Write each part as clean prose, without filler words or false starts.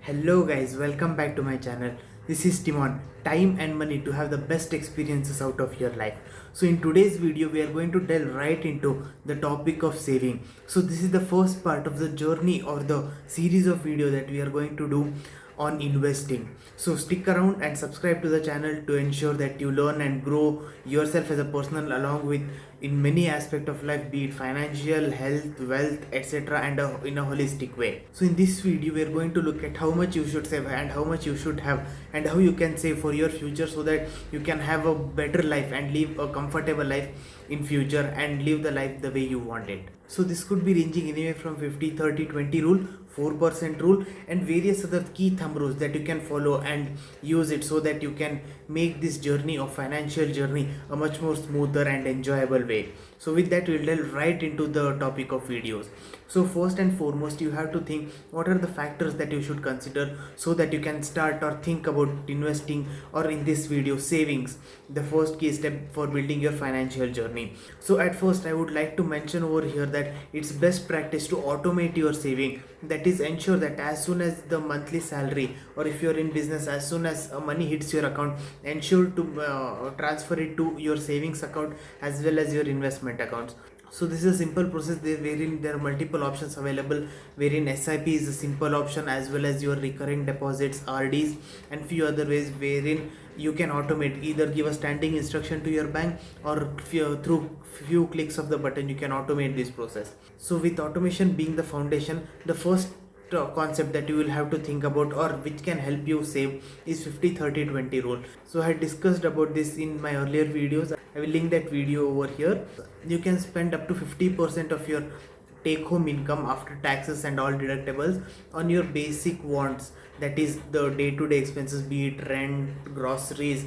Hello guys, welcome back to my channel. This is Timon. Time and money to have the best experiences out of your life. So in today's video we are going to delve right into the topic of saving. So this is the first part of the journey or the series of video that we are going to do on investing. So stick around and subscribe to the channel to ensure that you learn and grow yourself as a person along with in many aspects of life, be it financial, health, wealth, etc., and in a holistic way. So in this video we are going to look at how much you should save and how much you should have and how you can save for your future so that you can have a better life and live a comfortable life in future and live the life the way you want it. So this could be ranging anywhere from 50, 30, 20 rule, 4% rule, and various other key thumb rules that you can follow and use it so that you can make this journey of financial journey a much more smoother and enjoyable way. So with that we'll delve right into the topic of videos. So first and foremost you have to think what are the factors that you should consider so that you can start or think about investing, or in this video, savings, the first key step for building your financial journey. So at first I would like to mention over here that it's best practice to automate your saving. That is, ensure that as soon as the monthly salary, or if you're in business, as soon as money hits your account, ensure to transfer it to your savings account as well as your investment accounts. So this is a simple process wherein there are multiple options available, wherein SIP is a simple option as well as your recurring deposits, RDs, and few other ways wherein you can automate, either give a standing instruction to your bank or through few clicks of the button you can automate this process. So with automation being the foundation, the first concept that you will have to think about or which can help you save is 50 30 20 rule. So I had discussed about this in my earlier videos. I will link that video over here. You can spend up to 50% of your take home income after taxes and all deductibles on your basic wants, that is the day-to-day expenses, be it rent, groceries,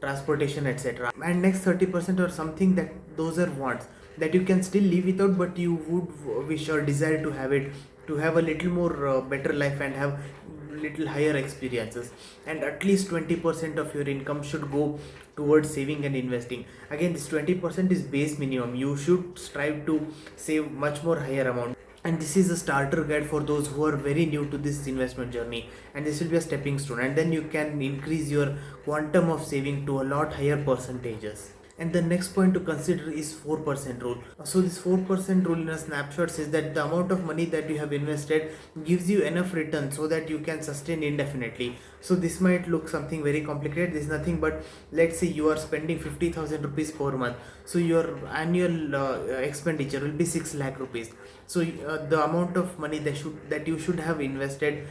transportation, etc., and next 30% or something that those are wants that you can still live without, but you would wish or desire to have it, to have a little more better life and have little higher experiences. And at least 20% of your income should go towards saving and investing. Again, this 20% is base minimum. You should strive to save much more higher amount, and this is a starter guide for those who are very new to this investment journey, and this will be a stepping stone, and then you can increase your quantum of saving to a lot higher percentages. And the next point to consider is 4% rule. So this 4% rule in a snapshot says that the amount of money that you have invested gives you enough return so that you can sustain indefinitely. So this might look something very complicated. This is nothing but, let's say you are spending 50,000 rupees per month, so your annual expenditure will be 6 lakh rupees. So the amount of money that you should have invested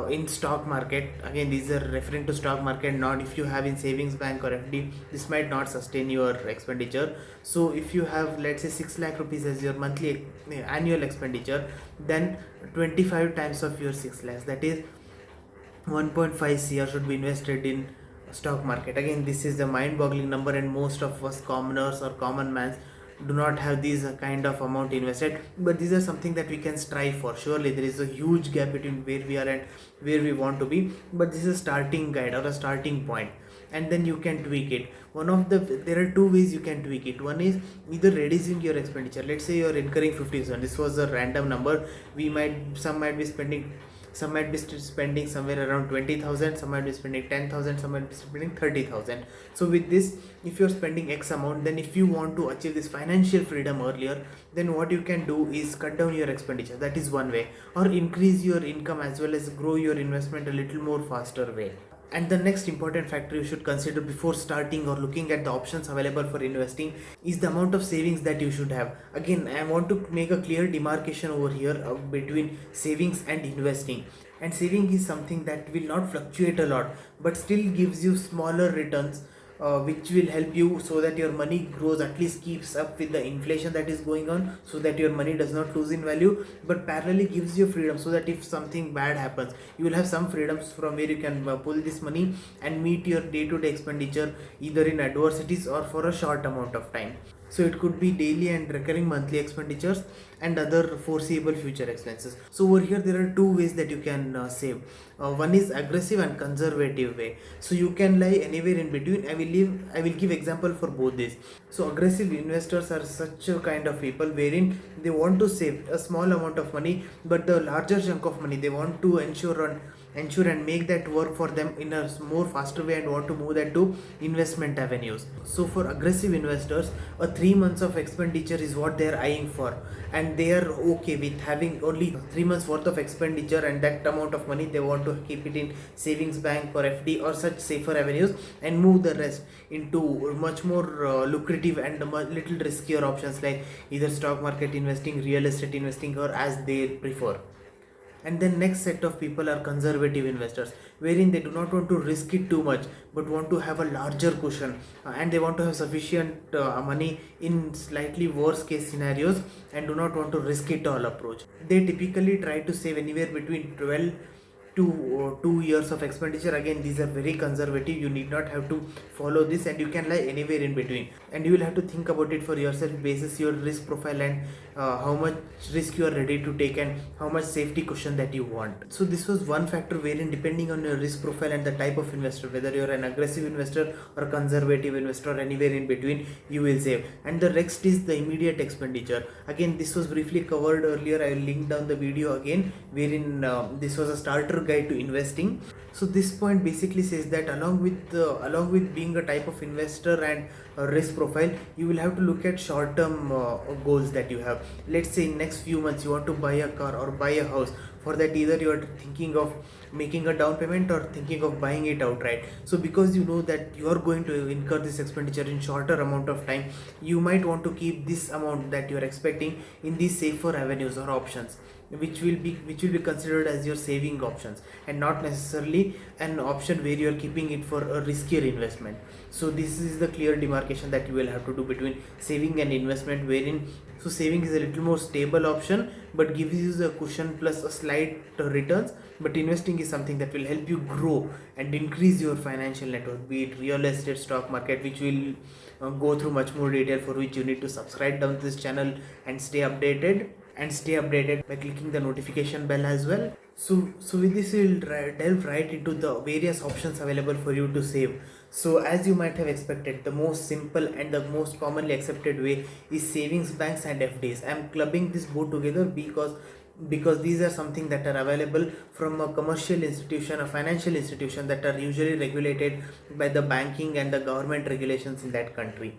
in stock market, again these are referring to stock market, not if you have in savings bank or FD, this might not sustain your expenditure. So if you have, let's say, 6 lakh rupees as your monthly annual expenditure, then 25 times of your 6 lakhs, that is 1.5 cr, should be invested in stock market. Again, this is the mind boggling number, and most of us commoners or common mans do not have these kind of amount invested, but these are something that we can strive for. Surely there is a huge gap between where we are and where we want to be, but this is a starting guide or a starting point, and then you can tweak it. There are two ways you can tweak it. One is either reducing your expenditure. Let's say you're incurring 50,000, this was a random number. Some might be spending somewhere around 20,000, some might be spending 10,000, some might be spending 30,000. So with this, if you're spending X amount, then if you want to achieve this financial freedom earlier, then what you can do is cut down your expenditure. That is one way, or increase your income as well as grow your investment a little more faster way. And the next important factor you should consider before starting or looking at the options available for investing is the amount of savings that you should have. Again, I want to make a clear demarcation over here between savings and investing. And saving is something that will not fluctuate a lot but still gives you smaller returns, which will help you so that your money grows, at least keeps up with the inflation that is going on, so that your money does not lose in value, but parallelly gives you freedom so that if something bad happens, you will have some freedoms from where you can pull this money and meet your day-to-day expenditure either in adversities or for a short amount of time. So it could be daily and recurring monthly expenditures and other foreseeable future expenses. So over here there are two ways that you can save. One is aggressive and conservative way. So you can lie anywhere in between. I will give example for both these. So aggressive investors are such a kind of people wherein they want to save a small amount of money, but the larger chunk of money they want to ensure on ensure and make that work for them in a more faster way, and want to move that to investment avenues. So for aggressive investors, a 3 months of expenditure is what they are eyeing for, and they are okay with having only 3 months worth of expenditure, and that amount of money they want to keep it in savings bank or FD or such safer avenues, and move the rest into much more lucrative and little riskier options like either stock market investing, real estate investing, or as they prefer. And then next set of people are conservative investors, wherein they do not want to risk it too much but want to have a larger cushion, and they want to have sufficient money in slightly worse case scenarios, and do not want to risk it all approach. They typically try to save anywhere between 12 to 2 years of expenditure. Again, these are very conservative, you need not have to follow this, and you can lie anywhere in between, and you will have to think about it for yourself basis your risk profile, and how much risk you are ready to take, and how much safety cushion that you want. So this was one factor wherein, depending on your risk profile and the type of investor, whether you're an aggressive investor or a conservative investor or anywhere in between, you will save. And the next is the immediate expenditure. Again, this was briefly covered earlier, I will link down the video again, wherein this was a starter guide to investing. So this point basically says that along with being a type of investor and a risk profile, you will have to look at short term goals that you have. Let's say in next few months you want to buy a car or buy a house. For that, either you are thinking of making a down payment or thinking of buying it outright. So because you know that you are going to incur this expenditure in shorter amount of time, you might want to keep this amount that you are expecting in these safer avenues or options, which will be considered as your saving options, and not necessarily an option where you are keeping it for a riskier investment. So this is the clear demarcation that you will have to do between saving and investment, wherein so saving is a little more stable option but gives you a cushion plus a slight returns, but investing is something that will help you grow and increase your financial network, be it real estate, stock market, which will go through much more detail, for which you need to subscribe down this channel and stay updated by clicking the notification bell as well. So with this, we'll delve right into the various options available for you to save. So as you might have expected, the most simple and the most commonly accepted way is savings banks and FDs. I'm clubbing this both together because these are something that are available from a commercial institution, a financial institution, that are usually regulated by the banking and the government regulations in that country.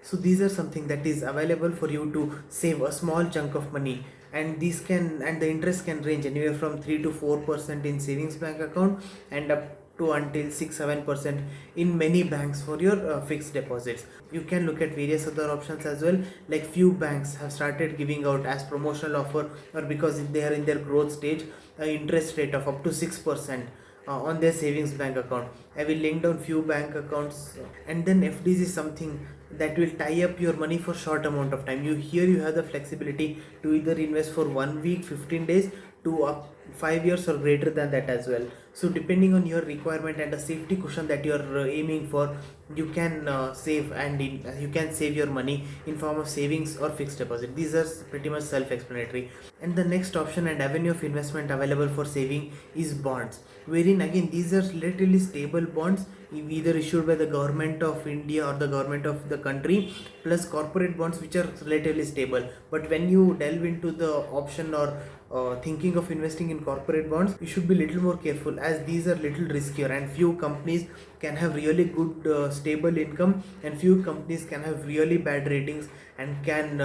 So these are something that is available for you to save a small chunk of money, and the interest can range anywhere from 3 to 4% in savings bank account, and up to until 6-7% in many banks for your fixed deposits. You can look at various other options as well, like few banks have started giving out as promotional offer, or because they are in their growth stage, an interest rate of up to 6% on their savings bank account. I will link down few bank accounts. And then FDs is something that will tie up your money for short amount of time. You have the flexibility to either invest for 1 week, 15 days, to up 5 years or greater than that as well. So depending on your requirement and the safety cushion that you are aiming for, you can you can save your money in form of savings or fixed deposit. These are pretty much self-explanatory. And the next option and avenue of investment available for saving is bonds, wherein again these are relatively stable bonds, either issued by the government of India or the government of the country, plus corporate bonds which are relatively stable. But when you delve into the option or thinking of investing in corporate bonds, you should be little more careful, as these are little riskier, and few companies can have really good stable income, and few companies can have really bad ratings and can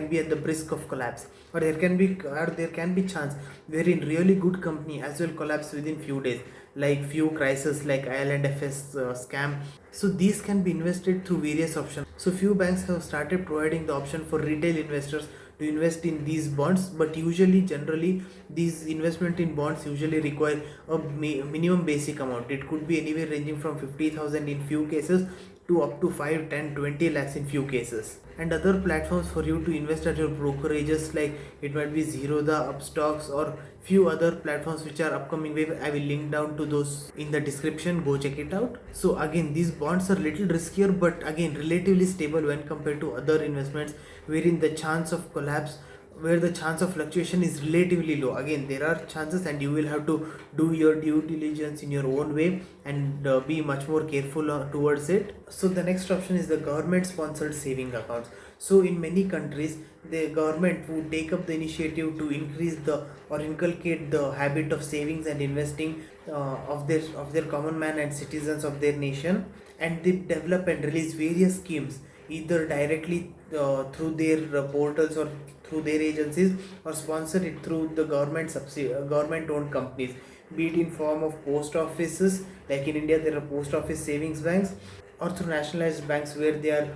be at the brisk of collapse, or there can be chance wherein really good company as well collapse within few days, like few crises like IL&FS scam. So these can be invested through various options. So few banks have started providing the option for retail investors to invest in these bonds, but generally these investment in bonds usually require a minimum basic amount. It could be anywhere ranging from 50,000 in few cases to up to 5, 10, 20 lakhs in few cases. And other platforms for you to invest at your brokerages, like it might be Zerodha, Upstocks, or few other platforms which are upcoming wave. I will link down to those in the description, go check it out. So again, these bonds are little riskier, but again relatively stable when compared to other investments, wherein the chance of collapse, where the chance of fluctuation is relatively low. Again, there are chances, and you will have to do your due diligence in your own way, and be much more careful towards it. So the next option is the government sponsored saving accounts. So in many countries, the government would take up the initiative to increase the or inculcate the habit of savings and investing of their common man and citizens of their nation, and they develop and release various schemes either directly through their portals or through their agencies, or sponsor it through the government owned companies, be it in form of post offices, like in India there are post office savings banks, or through nationalized banks where they are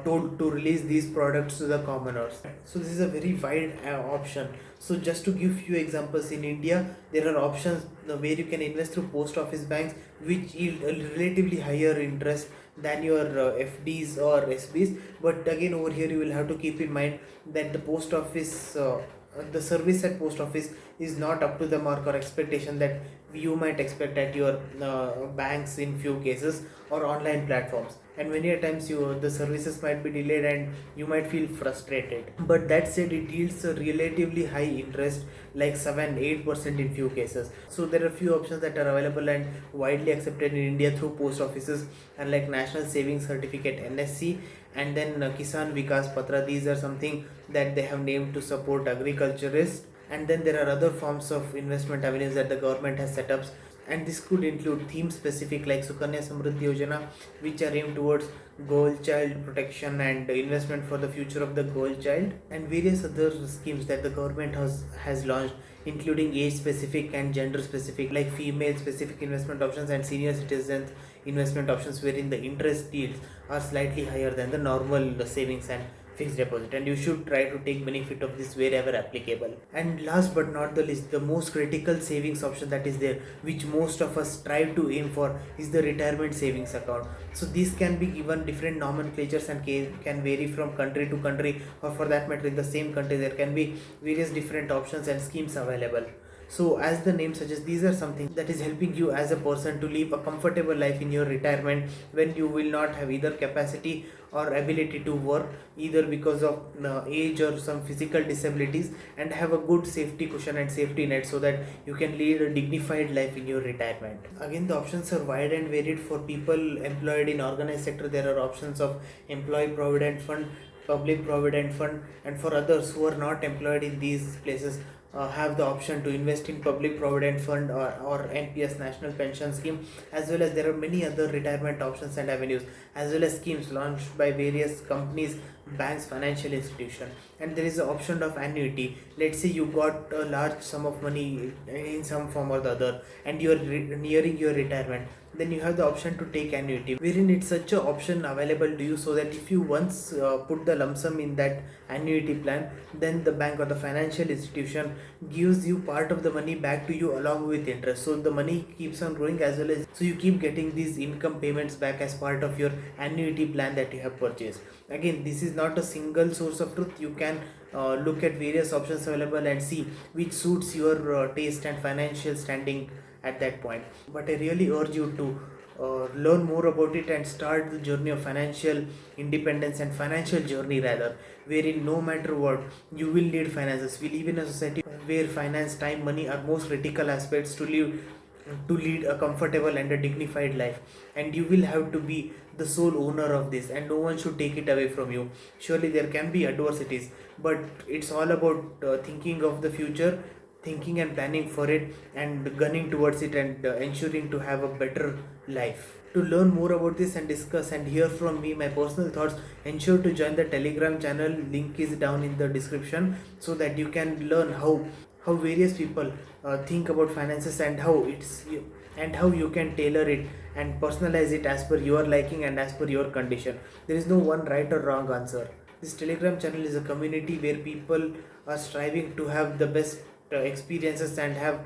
told to release these products to the commoners. So this is a very wide option. So just to give few examples, in India there are options where you can invest through post office banks, which yield a relatively higher interest than your FDs or SBs. But again, over here you will have to keep in mind that the service at post office is not up to the mark or expectation that you might expect at your banks in few cases, or online platforms, and many a times the services might be delayed and you might feel frustrated. But that said, it yields a relatively high interest, like 7-8% in few cases. So there are few options that are available and widely accepted in India through post offices, and like National Savings Certificate NSC, and then Kisan Vikas Patra. These are something that they have named to support agriculturists. And then there are other forms of investment avenues that the government has set up, and this could include theme specific like Sukanya Samruddhi Yojana, which are aimed towards girl child protection and investment for the future of the girl child, and various other schemes that the government has launched, including age specific and gender specific, like female specific investment options and senior citizens investment options, wherein the interest yields are slightly higher than the normal savings and fixed deposit, and you should try to take benefit of this wherever applicable. And last but not the least, the most critical savings option that is there, which most of us strive to aim for, is the retirement savings account. So these can be given different nomenclatures and can vary from country to country, or for that matter in the same country there can be various different options and schemes available. So, as the name suggests, these are something that is helping you as a person to live a comfortable life in your retirement, when you will not have either capacity or ability to work, either because of age or some physical disabilities, and have a good safety cushion and safety net so that you can lead a dignified life in your retirement. Again, the options are wide and varied. For people employed in organized sector, there are options of employee provident fund, public provident fund, and for others who are not employed in these places, have the option to invest in public provident fund, or NPS, national pension scheme, as well as there are many other retirement options and avenues, as well as schemes launched by various companies, banks, financial institution. And there is the option of annuity. Let's say you got a large sum of money in some form or the other, and you are nearing your retirement, then you have the option to take annuity, wherein it's such a option available to you, so that if you once put the lump sum in that annuity plan, then the bank or the financial institution gives you part of the money back to you along with interest. So the money keeps on growing, as well as so you keep getting these income payments back as part of your annuity plan that you have purchased. Again, this is not a single source of truth. You can look at various options available and see which suits your taste and financial standing at that point. But I really urge you to learn more about it and start the journey of financial independence and financial journey rather, wherein no matter what, you will need finances. We live in a society where finance, time, money are most critical aspects to lead a comfortable and a dignified life, and you will have to be the sole owner of this, and no one should take it away from you. Surely there can be adversities, but it's all about thinking of the future, thinking and planning for it, and gunning towards it, and ensuring to have a better life. To learn more about this and discuss and hear from me my personal thoughts, ensure to join the Telegram channel. Link is down in the description, so that you can learn how various people think about finances, and how you can tailor it and personalize it as per your liking and as per your condition. There is no one right or wrong answer. This Telegram channel is a community where people are striving to have the best experiences, and have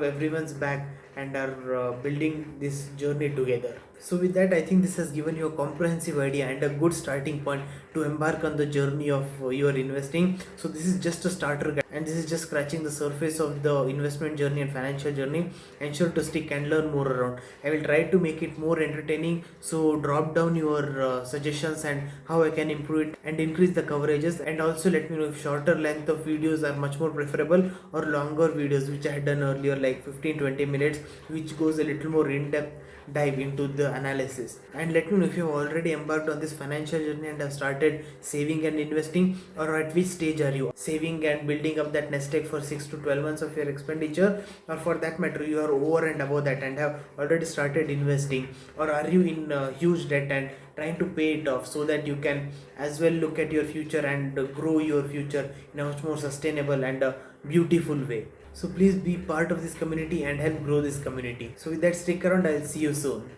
everyone's back, and are building this journey together. So with that, I think this has given you a comprehensive idea and a good starting point to embark on the journey of your investing. So this is just a starter guide, and this is just scratching the surface of the investment journey and financial journey. Ensure to stick and learn more around. I will try to make it more entertaining, so drop down your suggestions and how I can improve it and increase the coverages, and also let me know if shorter length of videos are much more preferable, or longer videos which I had done earlier like 15-20 minutes which goes a little more in depth dive into the analysis. And let me know if you have already embarked on this financial journey and have started saving and investing, or at which stage are you saving and building up that nest egg for 6 to 12 months of your expenditure, or for that matter you are over and above that and have already started investing, or are you in huge debt and trying to pay it off so that you can as well look at your future and grow your future in a much more sustainable and beautiful way. So please be part of this community and help grow this community. So with that, stick around. I'll see you soon.